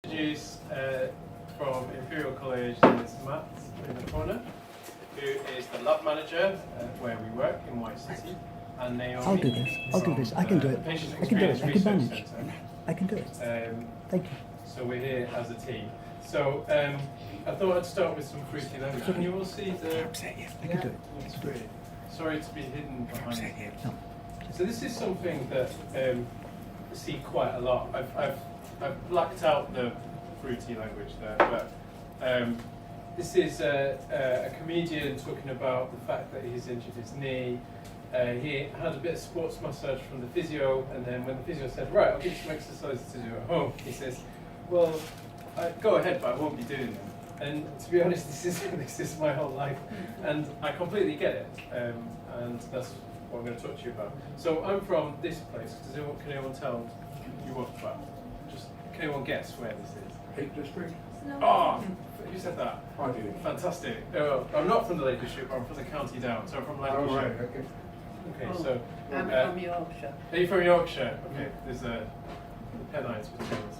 Introduce from Imperial College is Matt in the corner, who is the lab manager where we work in White City, and Naomi. I'll do this. I'll do this. I can do it. I can do it. I can manage. I can do it. Thank you. So we're here as a team. So I thought I'd start with some fruity language. Can you all see the? I can do it. That's great. Sorry to be hidden behind. No. So this is something that I see quite a lot. I've blacked out the fruity language there, but this is a comedian talking about the fact that he's injured his knee. He had a bit of sports massage from the physio, and then when the physio said, right, I'll give you some exercises to do at home, he says, well, go ahead, but I won't be doing them. And to be honest, this is my whole life, and I completely get it, and that's what I'm going to talk to you about. So I'm from this place. Can anyone tell you what about? Can anyone guess where this is? Lake District? Oh, who said that? I did. Fantastic. I'm not from the Lake District, I'm from the County Down, so I'm from Lancashire. Oh, right, okay. Okay, so. I'm from Yorkshire. Are you from Yorkshire? Okay, there's the Pennines between us.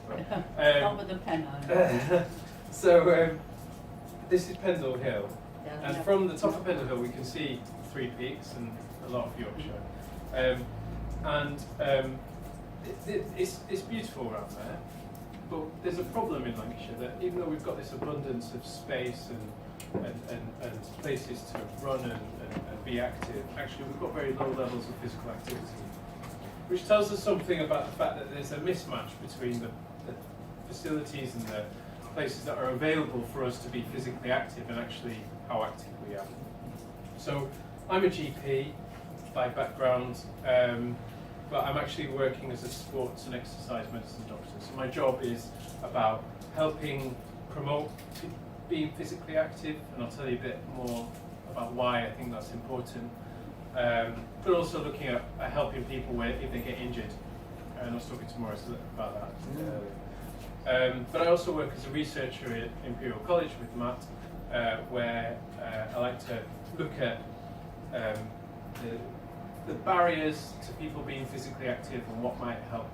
Top of the Pennines. So, this is Pendle Hill. Yeah, And from the top of Pendle Hill, we can see Three Peaks and a lot of Yorkshire. It's beautiful around there. But there's a problem in Lancashire that even though we've got this abundance of space and places to run and be active, actually we've got very low levels of physical activity, which tells us something about the fact that there's a mismatch between the facilities and the places that are available for us to be physically active and actually how active we are. So I'm a GP by background, but I'm actually working as a sports and exercise medicine doctor. So my job is about helping promote being physically active, and I'll tell you a bit more about why I think that's important. But also looking at helping people if they get injured. And I was talking to Morris about that. But I also work as a researcher at Imperial College with Matt, where I like to look at the barriers to people being physically active and what might help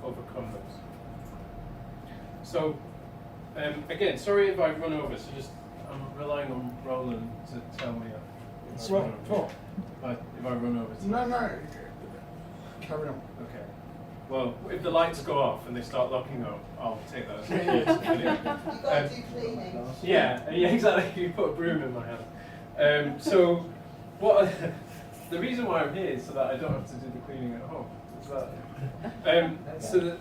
overcome those. So, again, sorry if I run over, so I'm relying on Roland to tell me if I run over. No. Carry on. Okay. Well, if the lights go off and they start locking up, I'll take that as a yes. You've got to do cleaning. Yeah, exactly. You put a broom in my hand. So, the reason why I'm here is so that I don't have to do the cleaning at home. So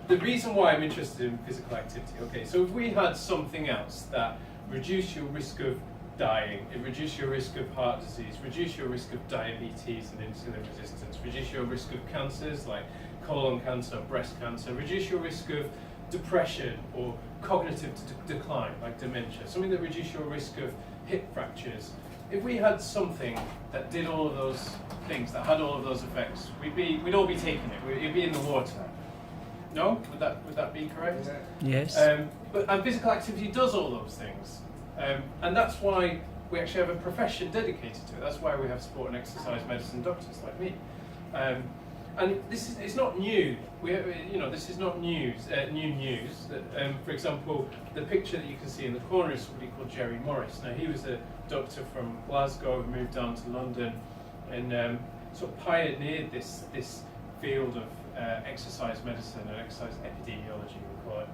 the reason why I'm interested in physical activity, okay, so if we had something else that reduced your risk of dying, it reduced your risk of heart disease, reduce your risk of diabetes and insulin resistance, reduce your risk of cancers like colon cancer, breast cancer, reduce your risk of depression or cognitive decline like dementia, something that reduced your risk of hip fractures. If we had something that did all of those things, that had all of those effects, we'd all be taking it. It'd be in the water. No? Would that be correct? Yes. But physical activity does all those things, and that's why we actually have a profession dedicated to it. That's why we have sport and exercise medicine doctors like me. And it's not new. This is not new news. That, for example, the picture that you can see in the corner is somebody called Jerry Morris. Now, he was a doctor from Glasgow who moved down to London and sort of pioneered this field of exercise medicine and exercise epidemiology, we call it.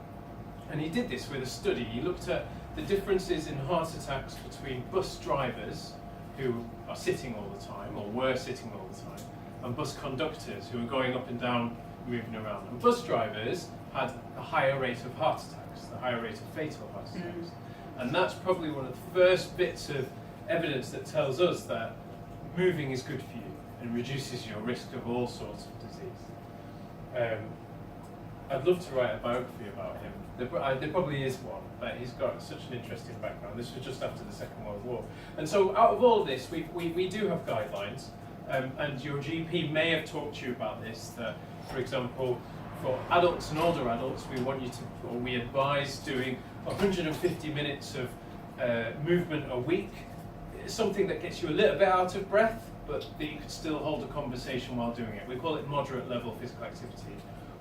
And he did this with a study. He looked at the differences in heart attacks between bus drivers who are sitting all the time, or were sitting all the time, and bus conductors who are going up and down, moving around. And bus drivers had a higher rate of heart attacks, a higher rate of fatal heart attacks. And that's probably one of the first bits of evidence that tells us that moving is good for you and reduces your risk of all sorts of disease. I'd love to write a biography about him. There probably is one, but he's got such an interesting background. This was just after the Second World War. And so out of all this, we do have guidelines. And your GP may have talked to you about this, that, for example, for adults and older adults, we advise doing 150 minutes of movement a week, something that gets you a little bit out of breath, but that you could still hold a conversation while doing it. We call it moderate level physical activity.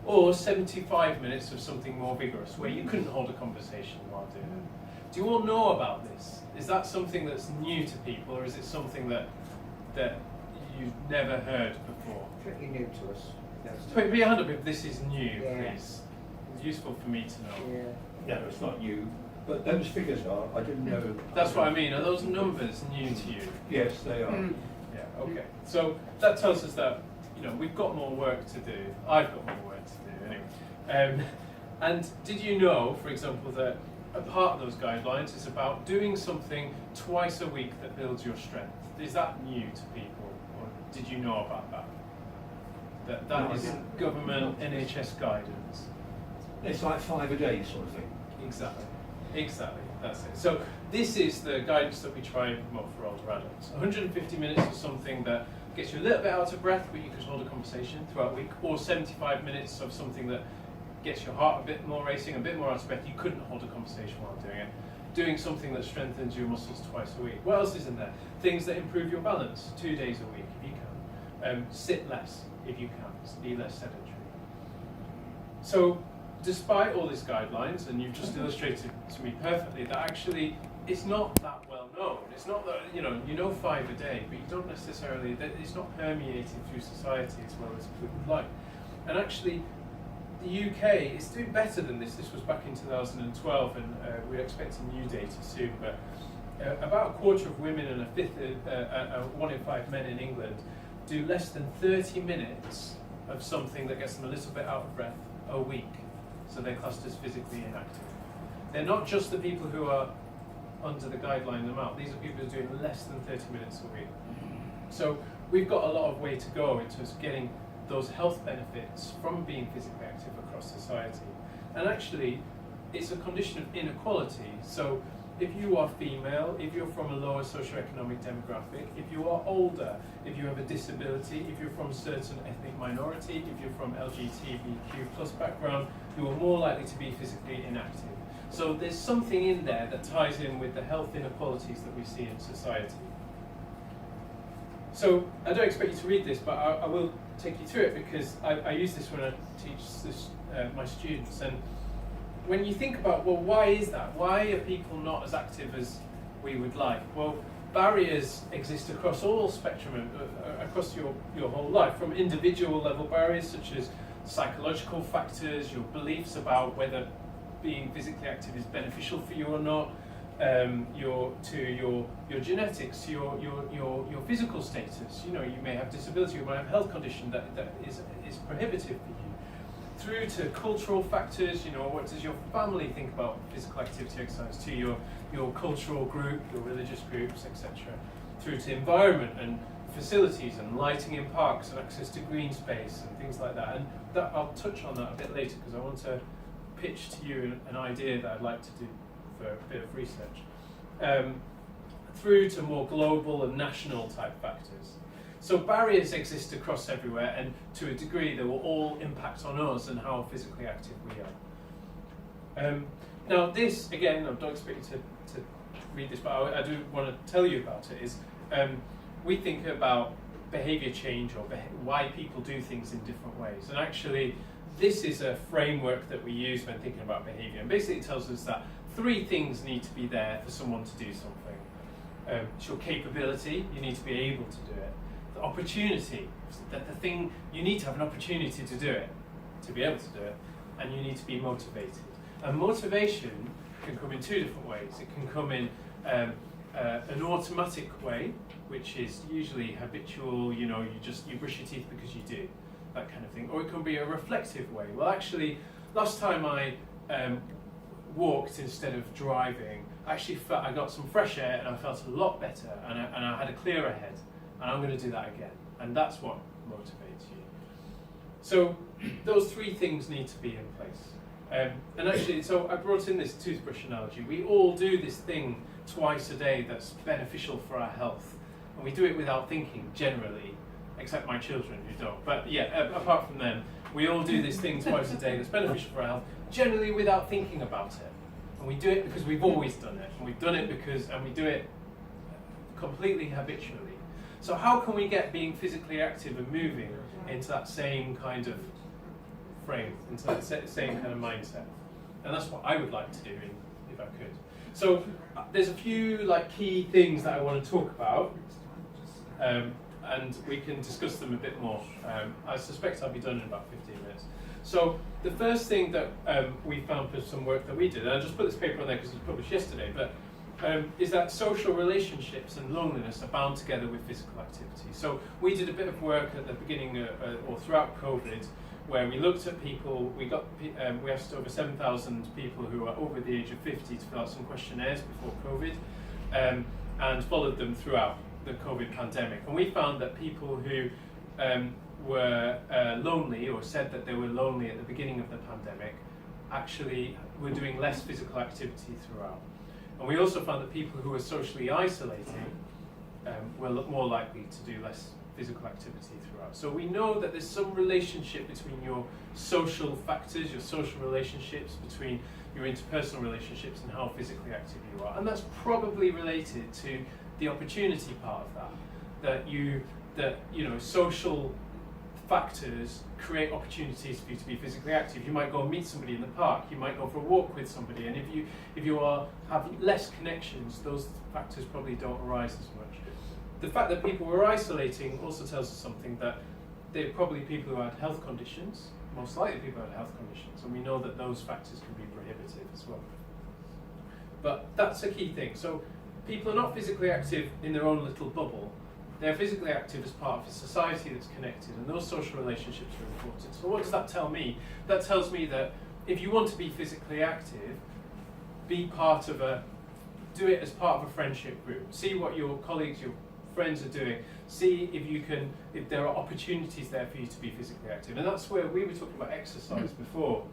or 75 minutes of something more vigorous, where you couldn't hold a conversation while doing it. Do you all know about this? Is that something that's new to people, or is it something that you've never heard before? Pretty new to us. Put your hand up if this is new, Yeah. please. It's useful for me to know. Yeah. No, it's not you, but those figures are. I didn't know. That's what I mean. Are those numbers new to you? Yes, they are. Yeah, okay. So that tells us that, we've got more work to do. I've got more work to do anyway. And did you know, for example, that a part of those guidelines is about doing something twice a week that builds your strength? Is that new to people, or did you know about that? That No, I is didn't. government NHS guidance. It's like 5 a day sort of thing. Exactly, that's it. So this is the guidance that we try and promote for older adults. 150 minutes is something that gets you a little bit out of breath, but you can hold a conversation throughout the week, or 75 minutes of something that gets your heart a bit more racing, a bit more out of breath. You couldn't hold a conversation while doing it. Doing something that strengthens your muscles twice a week. What else is in there? Things that improve your balance 2 days a week if you can. Sit less if you can. Be less sedentary. So, despite all these guidelines, and you've just illustrated to me perfectly that actually it's not that well known. It's not that, you know 5 a day, but you don't necessarily, it's not permeated through society as well as we would like. And actually, the UK is doing better than this. This was back in 2012, and we're expecting new data soon, but about a quarter of women and a fifth, 1 in 5 men in England do less than 30 minutes of something that gets them a little bit out of breath a week. So they're classed as physically inactive. They're not just the people who are under the guideline amount. These are people who are doing less than 30 minutes a week. So we've got a lot of way to go in terms of getting those health benefits from being physically active across society. And actually, it's a condition of inequality. So if you are female, if you're from a lower socioeconomic demographic, if you are older, if you have a disability, if you're from a certain ethnic minority, if you're from LGBTQ plus background, you are more likely to be physically inactive. So there's something in there that ties in with the health inequalities that we see in society. So I don't expect you to read this, but I will take you through it because I use this when I teach this, my students. And when you think about, well, why is that? Why are people not as active as we would like? Well, barriers exist across all spectrum, across your whole life, from individual level barriers such as psychological factors, your beliefs about whether being physically active is beneficial for you or not, your genetics, your physical status. You may have disability, you might have health condition that is prohibitive for you. Through to cultural factors, what does your family think about physical activity exercise, to your cultural group, your religious groups, etc. Through to environment and facilities and lighting in parks and access to green space and things like that. And I'll touch on that a bit later because I want to pitch to you an idea that I'd like to do for a bit of research. Through to more global and national type factors. So barriers exist across everywhere, and to a degree they will all impact on us and how physically active we are. Now this, again, I don't expect you to read this, but I do want to tell you about it, is we think about behaviour change or why people do things in different ways. And actually, this is a framework that we use when thinking about behaviour. And basically it tells us that 3 things need to be there for someone to do something. It's your capability, you need to be able to do it. The opportunity, that the thing, you need to have an opportunity to do it, to be able to do it, and you need to be motivated. And motivation can come in 2 different ways. It can come in an automatic way, which is usually habitual, you brush your teeth because you do, that kind of thing. Or it can be a reflective way. Well, actually, last time I walked instead of driving, I actually felt I got some fresh air and I felt a lot better, and I had a clearer head. And I'm going to do that again. And that's what motivates you. So those 3 things need to be in place. And actually, so I brought in this toothbrush analogy. We all do this thing twice a day that's beneficial for our health. And we do it without thinking, generally, except my children who don't. But yeah, apart from them, we all do this thing twice a day that's beneficial for our health, generally without thinking about it. And we do it because we've always done it. And we've done it and we do it completely habitually. So how can we get being physically active and moving into that same kind of frame, into that same kind of mindset. And that's what I would like to do if I could. So there's a few key things that I want to talk about, and we can discuss them a bit more. I suspect I'll be done in about 15 minutes. So the first thing that we found for some work that we did, and I just put this paper on there because it was published yesterday, but is that social relationships and loneliness are bound together with physical activity. So we did a bit of work at the beginning or throughout COVID, where we looked at people. We asked over 7,000 people who are over the age of 50 to fill out some questionnaires before COVID, and followed them throughout the COVID pandemic. And we found that people who were lonely, or said that they were lonely at the beginning of the pandemic, actually were doing less physical activity throughout. And we also found that people who were socially isolating were more likely to do less physical activity throughout. So we know that there's some relationship between your social factors, your social relationships, between your interpersonal relationships and how physically active you are. And that's probably related to the opportunity part of that. That social factors create opportunities for you to be physically active. You might go and meet somebody in the park, you might go for a walk with somebody, and if you have less connections, those factors probably don't arise as much. The fact that people were isolating also tells us something, that they're probably people who had health conditions, most likely people who had health conditions, and we know that those factors can be prohibitive as well. But that's a key thing. So people are not physically active in their own little bubble. They're physically active as part of a society that's connected, and those social relationships are important. So what does that tell me? That tells me that if you want to be physically active, do it as part of a friendship group. See what your colleagues, your friends are doing. See if there are opportunities there for you to be physically active. And that's where we were talking about exercise before.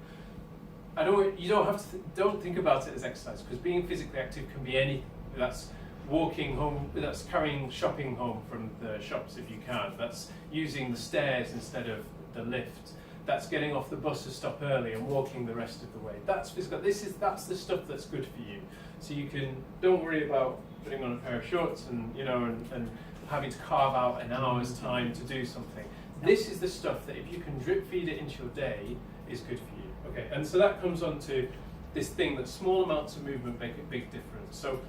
Don't think about it as exercise, because being physically active can be anything. That's walking home, that's carrying shopping home from the shops if you can, that's using the stairs instead of the lift, that's getting off the bus to stop early and walking the rest of the way. That's physical. That's the stuff that's good for you. So don't worry about putting on a pair of shorts and having to carve out an hour's time to do something. This is the stuff that if you can drip feed it into your day is good for you. Okay, and so that comes on to this thing that small amounts of movement make a big difference. So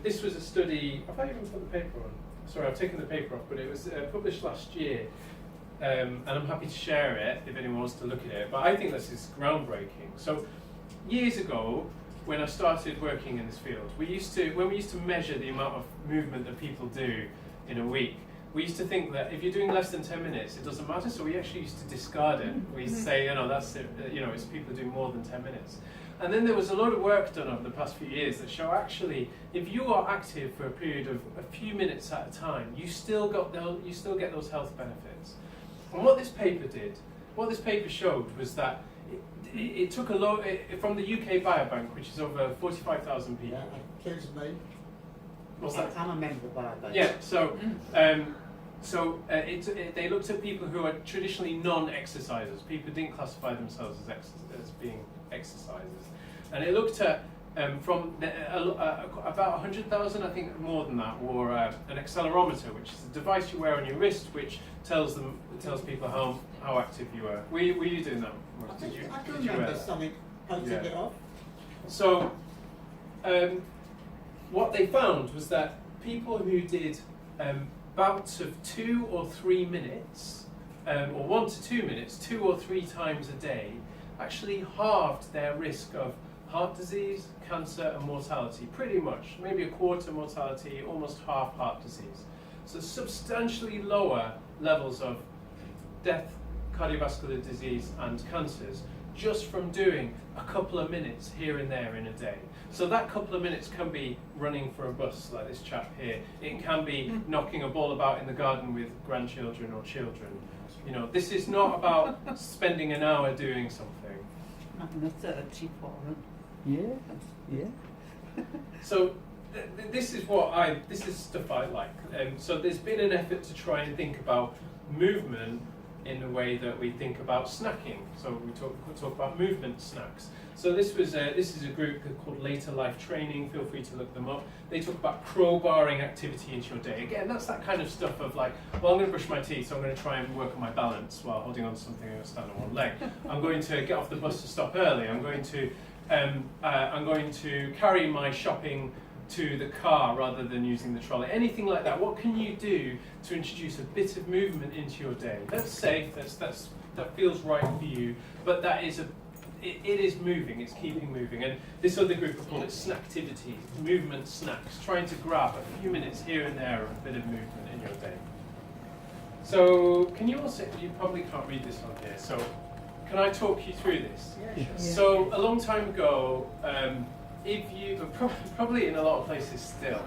this was a study. Have I even put the paper on? Sorry, I've taken the paper off, but it was published last year, and I'm happy to share it if anyone wants to look at it. But I think this is groundbreaking. So years ago, when I started working in this field, when we used to measure the amount of movement that people do in a week, we used to think that if you're doing less than 10 minutes, it doesn't matter. So we actually used to discard it. We used to say, that's it. It's people doing more than 10 minutes. And then there was a lot of work done over the past few years that show actually, if you are active for a period of a few minutes at a time, you still get those health benefits. And what this paper showed was that it took a lot from the UK Biobank, which is over 45,000 people. Yeah, case me. What's that? I'm a member of Biobank. Yeah. So they looked at people who are traditionally non-exercisers. People who didn't classify themselves as being exercisers, and it looked at from about 100,000, I think more than that, wore an accelerometer, which is a device you wear on your wrist, which tells people how active you are. Were you doing that? I can remember something. How to get off. So what they found was that people who did bouts of 2 or 3 minutes, or 1 to 2 minutes, 2 or 3 times a day, actually halved their risk of heart disease, cancer and mortality, pretty much. Maybe a quarter mortality, almost half heart disease. So substantially lower levels of death, cardiovascular disease and cancers just from doing a couple of minutes here and there in a day. So that couple of minutes can be running for a bus like this chap here. It can be knocking a ball about in the garden with grandchildren or children. This is not about spending an hour doing something. I'm a 30 for it. Yeah. So this is stuff I like. So there's been an effort to try and think about movement in the way that we think about snacking. So we talk about movement snacks. So this is a group called Later Life Training. Feel free to look them up. They talk about crowbarring activity into your day. Again, that's that kind of stuff of like, well, I'm going to brush my teeth, so I'm going to try and work on my balance while holding on to something and stand on one leg. I'm going to get off the bus to stop early. I'm going to carry my shopping to the car rather than using the trolley. Anything like that. What can you do to introduce a bit of movement into your day? That's safe. That feels right for you. But that is it is moving. It's keeping moving. And this other group will call it snacktivity, movement snacks, trying to grab a few minutes here and there of a bit of movement in your day. So can you also? You probably can't read this on here. So can I talk you through this? Yeah, sure. So a long time ago, if you, probably in a lot of places still,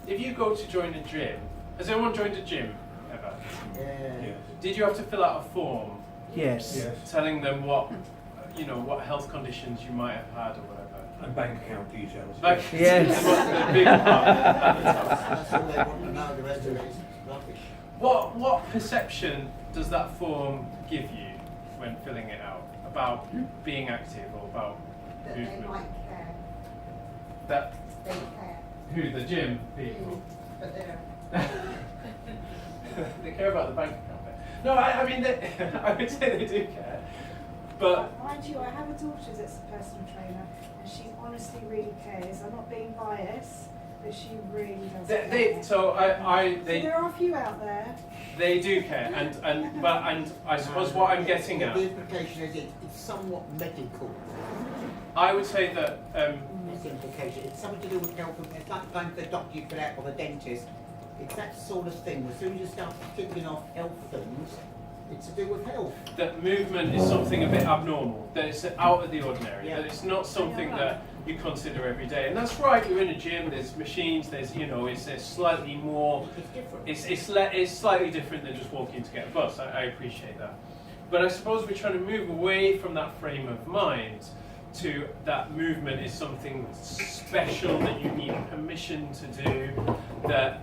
if you go to join a gym, has anyone joined a gym ever? Yeah. Did you have to fill out a form Yes. telling them what health conditions you might have had or whatever? And bank account details. Like, Yes. the big part at the top. That's all they want to know, the rest of it is rubbish. What perception does that form give you when filling it out about being active or about That they movement? might care. That They care. who, the gym people? But they're They care about the bank account bit. No, I mean, I would say they do care, but Mind you, I have a daughter that's a personal trainer, and she honestly really cares. I'm not being biased, but she really does care. so there are a few out there. they do care, and I suppose what I'm getting The at, implication is it's somewhat medical. I would say that That's the implication. It's something to do with health. It's like going to the doctor, you fill out, or the dentist. It's that sort of thing. As soon as you start kicking off health things, it's to do with health. that movement is something a bit abnormal, that it's out of the ordinary, Yeah. that it's not something that you consider every day. And that's right, you're in a gym, there's machines, there's, it's slightly more, It's different. it's slightly different than just walking to get a bus, I appreciate that. But I suppose we're trying to move away from that frame of mind to that movement is something special that you need permission to do, that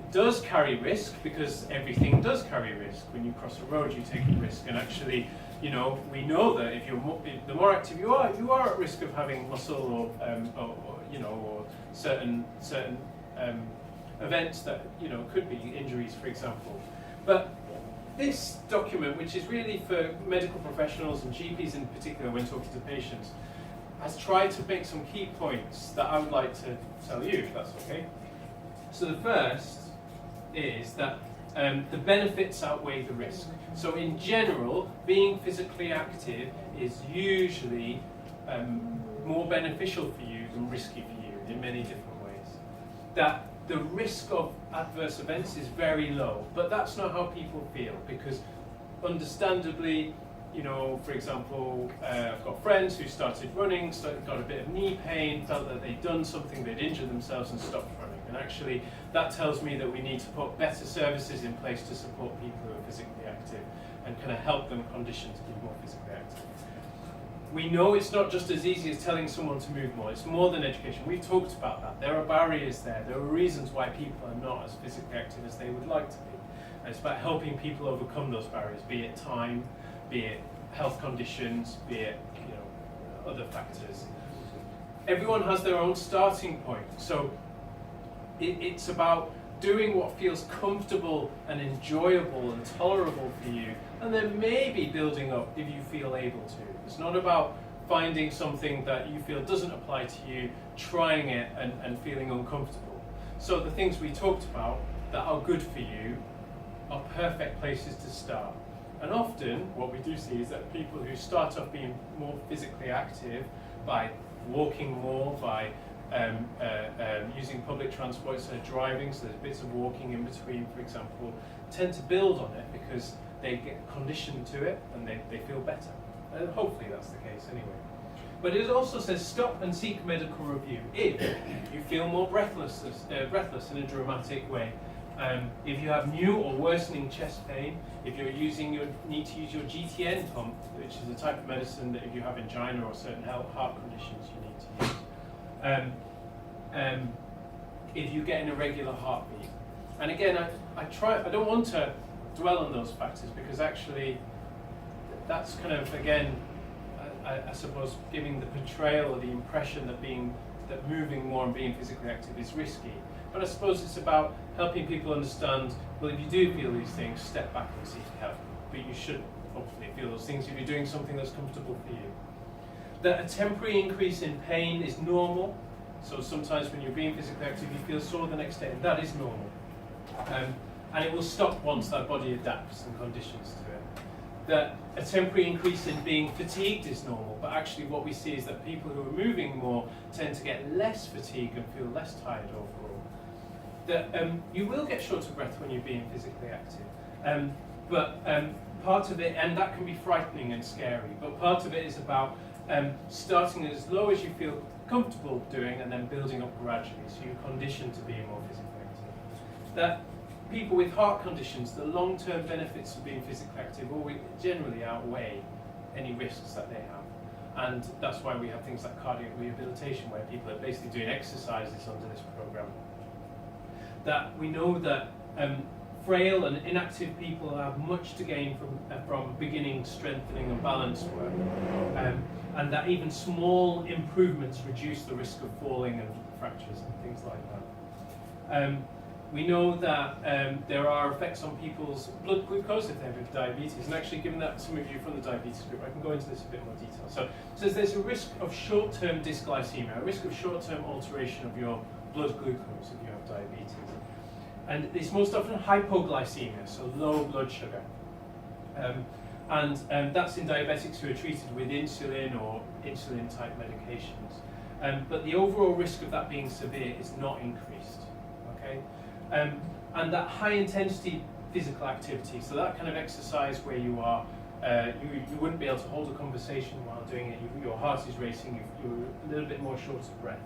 does carry risk, because everything does carry risk. When you cross a road, you take a risk, and actually, we know that if the more active you are at risk of having muscle or certain events that could be injuries, for example. But this document, which is really for medical professionals and GPs in particular when talking to patients, has tried to make some key points that I would like to tell you, if that's okay. So the first is that the benefits outweigh the risk. So in general, being physically active is usually more beneficial for you than risky for you in many different ways. That the risk of adverse events is very low, but that's not how people feel, because understandably, for example, I've got friends who started running, got a bit of knee pain, felt that they'd done something, they'd injured themselves and stopped running. And actually, that tells me that we need to put better services in place to support people who are physically active and kind of help them condition to be more physically active. We know it's not just as easy as telling someone to move more, it's more than education. We've talked about that. There are barriers there. There are reasons why people are not as physically active as they would like to be. And it's about helping people overcome those barriers, be it time, be it health conditions, be it other factors. Everyone has their own starting point. So it's about doing what feels comfortable and enjoyable and tolerable for you, and then maybe building up if you feel able to. It's not about finding something that you feel doesn't apply to you, trying it and feeling uncomfortable. So the things we talked about that are good for you are perfect places to start. And often what we do see is that people who start off being more physically active by walking more, by using public transport instead of driving, so there's bits of walking in between, for example, tend to build on it because they get conditioned to it and they feel better. And hopefully that's the case anyway. But it also says stop and seek medical review if you feel more breathless in a dramatic way. If you have new or worsening chest pain, if you're need to use your GTN pump, which is a type of medicine that if you have angina or certain heart conditions you need to use. If you get an irregular heartbeat. And again, I don't want to dwell on those factors because actually that's kind of, again, I suppose, giving the portrayal or the impression that moving more and being physically active is risky. But I suppose it's about helping people understand, well, if you do feel these things, step back and seek help. But you should hopefully feel those things if you're doing something that's comfortable for you. That a temporary increase in pain is normal. So sometimes when you're being physically active, you feel sore the next day, and that is normal. And it will stop once that body adapts and conditions to it. That a temporary increase in being fatigued is normal, but actually what we see is that people who are moving more tend to get less fatigue and feel less tired overall. That you will get short of breath when you're being physically active, but part of it, and that can be frightening and scary, but part of it is about starting as low as you feel comfortable doing and then building up gradually, so you're conditioned to being more physically active. That people with heart conditions, the long-term benefits of being physically active always generally outweigh any risks that they have. And that's why we have things like cardiac rehabilitation, where people are basically doing exercises under this program. That we know that frail and inactive people have much to gain from beginning strengthening and balance work. And that even small improvements reduce the risk of falling and fractures and things like that. We know that there are effects on people's blood glucose if they have diabetes, and actually given that some of you from the diabetes group, I can go into this a bit more detail. So it says there's a risk of short-term dysglycemia, a risk of short-term alteration of your blood glucose if you have diabetes. And it's most often hypoglycemia, so low blood sugar. And that's in diabetics who are treated with insulin or insulin-type medications. But the overall risk of that being severe is not increased. Okay? And that high-intensity physical activity, so that kind of exercise where you are, you wouldn't be able to hold a conversation while doing it, your heart is racing, you're a little bit more short of breath.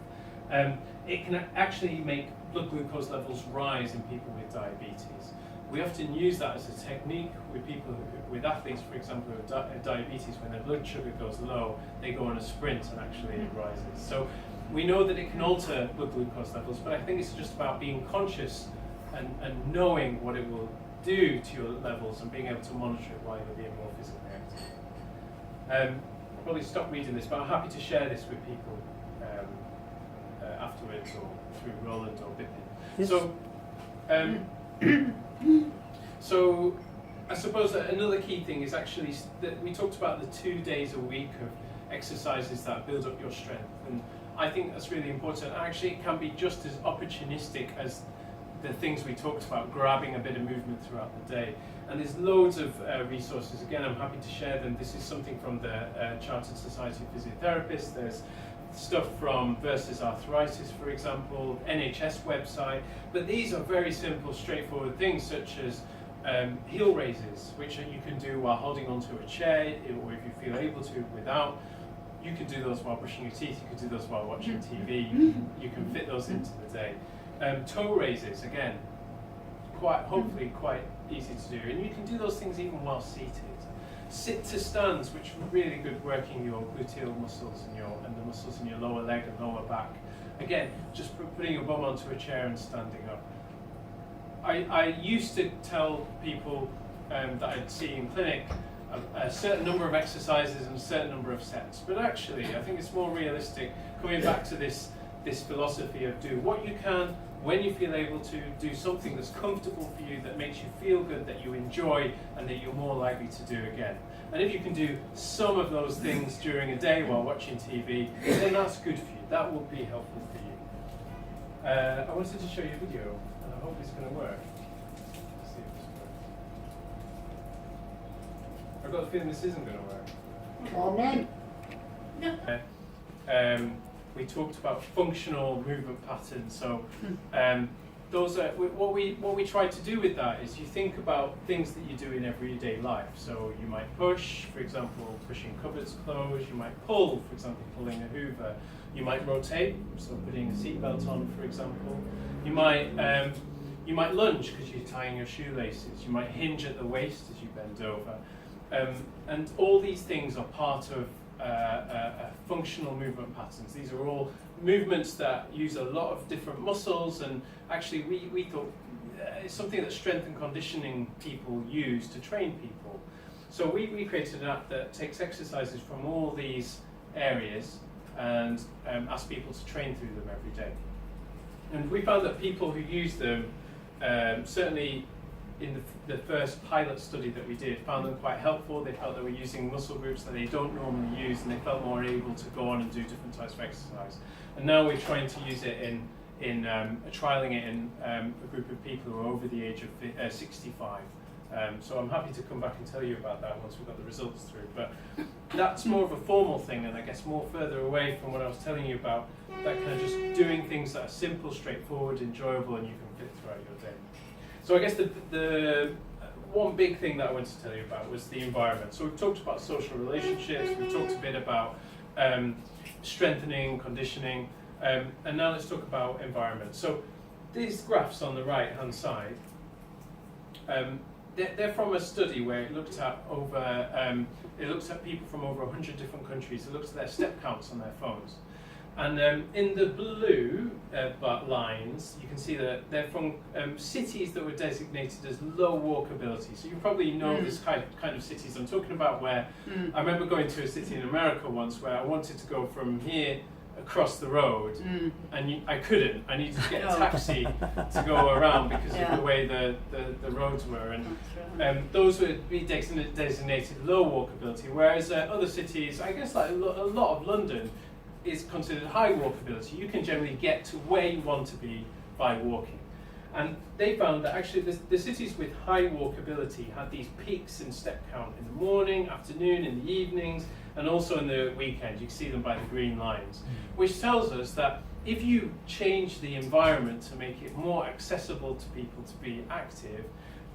It can actually make blood glucose levels rise in people with diabetes. We often use that as a technique with people with athletes, for example, who have diabetes. When their blood sugar goes low, they go on a sprint and actually it rises. So we know that it can alter blood glucose levels, but I think it's just about being conscious and knowing what it will do to your levels and being able to monitor it while you're being more physically active. I'll probably stop reading this, but I'm happy to share this with people afterwards or through Roland or Bippin. Yes. So I suppose that another key thing is actually that we talked about the 2 days a week of exercises that build up your strength, and I think that's really important. Actually, it can be just as opportunistic as the things we talked about, grabbing a bit of movement throughout the day. And there's loads of resources. Again, I'm happy to share them. This is something from the Chartered Society of Physiotherapists. There's stuff from Versus Arthritis, for example, NHS website. But these are very simple, straightforward things, such as heel raises, which you can do while holding onto a chair, or if you feel able to without. You can do those while brushing your teeth, you can do those while watching TV, you can fit those into the day. Toe raises, again, hopefully quite easy to do, and you can do those things even while seated. Sit to stands, which are really good, working your gluteal muscles and the muscles in your lower leg and lower back. Again, just putting your bum onto a chair and standing up. I used to tell people that I'd see in clinic a certain number of exercises and a certain number of sets, but actually I think it's more realistic, coming back to this philosophy of do what you can, when you feel able to, do something that's comfortable for you, that makes you feel good, that you enjoy, and that you're more likely to do again. And if you can do some of those things during a day while watching TV, then that's good for you. That will be helpful for you. I wanted to show you a video, and I hope it's going to work. Let's see if this works. I've got the feeling this isn't going to work. No. We talked about functional movement patterns. So those are what we try to do with that is you think about things that you do in everyday life. So you might push, for example, pushing cupboards closed. You might pull, for example, pulling a Hoover. You might rotate, so putting a seatbelt on, for example. You might lunge because you're tying your shoelaces. You might hinge at the waist as you bend over. And all these things are part of functional movement patterns. These are all movements that use a lot of different muscles, and actually we thought it's something that strength and conditioning people use to train people. So we created an app that takes exercises from all these areas and asks people to train through them every day. And we found that people who use them, certainly in the first pilot study that we did, found them quite helpful. They felt they were using muscle groups that they don't normally use, and they felt more able to go on and do different types of exercise. And now we're trying to use it trialing it in a group of people who are over the age of 65. So I'm happy to come back and tell you about that once we've got the results through. But that's more of a formal thing, and I guess more further away from what I was telling you about, that kind of just doing things that are simple, straightforward, enjoyable, and you can fit throughout your day. So I guess the one big thing that I wanted to tell you about was the environment. So we've talked about social relationships, we've talked a bit about strengthening, conditioning, and now let's talk about environment. So these graphs on the right hand side, they're from a study where it looked at people from over 100 different countries. It looked at their step counts on their phones. And in the blue lines, you can see that they're from cities that were designated as low walkability. So you probably know this kind of cities I'm talking about, where I remember going to a city in America once where I wanted to go from here across the road, and I couldn't. I needed to get a taxi to go around because of the way the roads were. And those would be designated low walkability, whereas other cities, I guess like a lot of London, is considered high walkability. You can generally get to where you want to be by walking. And they found that actually the cities with high walkability had these peaks in step count in the morning, afternoon, in the evenings, and also in the weekend. You can see them by the green lines, which tells us that if you change the environment to make it more accessible to people to be active,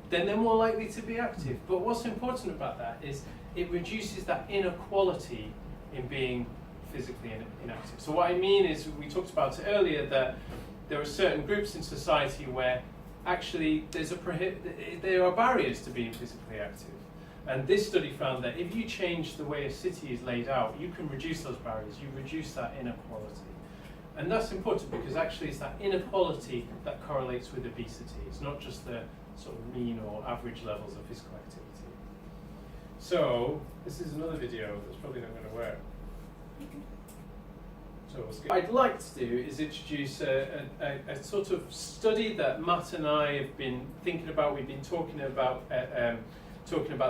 then they're more likely to be active. But what's important about that is it reduces that inequality in being physically inactive. So what I mean is, we talked about it earlier, that there are certain groups in society where actually there are barriers to being physically active. And this study found that if you change the way a city is laid out, you can reduce those barriers, you reduce that inequality. And that's important because actually it's that inequality that correlates with obesity. It's not just the sort of mean or average levels of physical activity. So this is another video that's probably not going to work. So what I'd like to do is introduce a sort of study that Matt and I have been thinking about. We've been talking about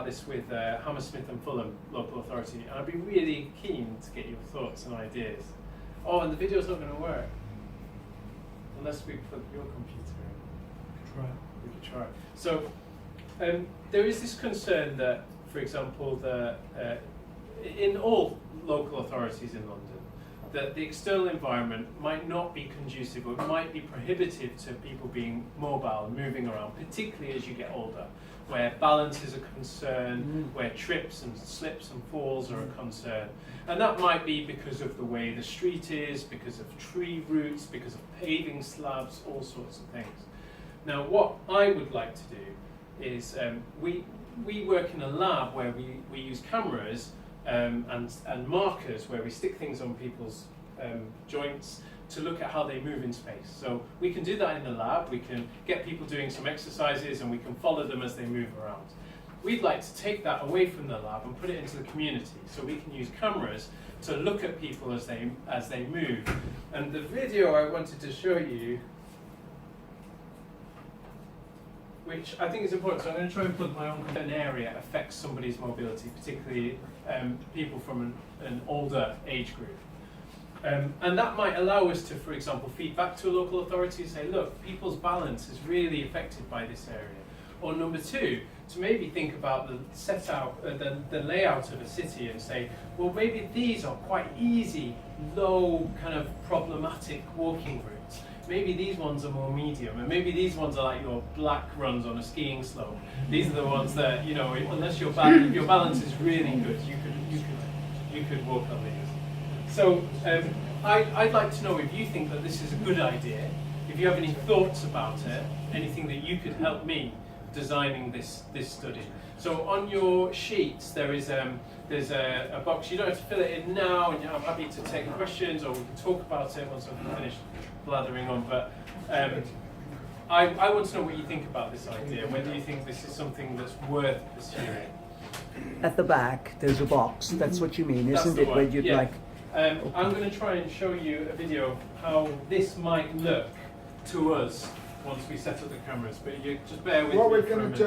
this with Hammersmith and Fulham local authority, and I'd be really keen to get your thoughts and ideas. Oh, and the video's not going to work unless we plug your computer in. We could try. So there is this concern that, for example, in all local authorities in London, that the external environment might not be conducive, or it might be prohibitive to people being mobile and moving around, particularly as you get older, where balance is a concern, where trips and slips and falls are a concern. And that might be because of the way the street is, because of tree roots, because of paving slabs, all sorts of things. Now, what I would like to do is, we work in a lab where we use cameras and markers where we stick things on people's joints to look at how they move in space. So we can do that in the lab, we can get people doing some exercises, and we can follow them as they move around. We'd like to take that away from the lab and put it into the community, so we can use cameras to look at people as they move. And the video I wanted to show you, which I think is important, so I'm going to try and plug my own. An area affects somebody's mobility, particularly people from an older age group. And that might allow us to, for example, feed back to a local authority and say, look, people's balance is really affected by this area. Or number two, to maybe think about the layout of a city and say, well, maybe these are quite easy, low, kind of problematic walking routes. Maybe these ones are more medium, and maybe these ones are like your black runs on a skiing slope. These are the ones that, you know, unless your balance is really good, you could walk on these. So I'd like to know if you think that this is a good idea, if you have any thoughts about it, anything that you could help me designing this study. So on your sheets there's a box. You don't have to fill it in now, and I'm happy to take questions, or we can talk about it once I've finished blathering on. But I want to know what you think about this idea. Whether you think this is something that's worth pursuing. at the back, there's a box. That's what you mean, That's isn't the it? one, Where you'd yeah. like. I'm going to try and show you a video of how this might look to us once we set up the cameras. But you just bear with What me we're for a going to minute. do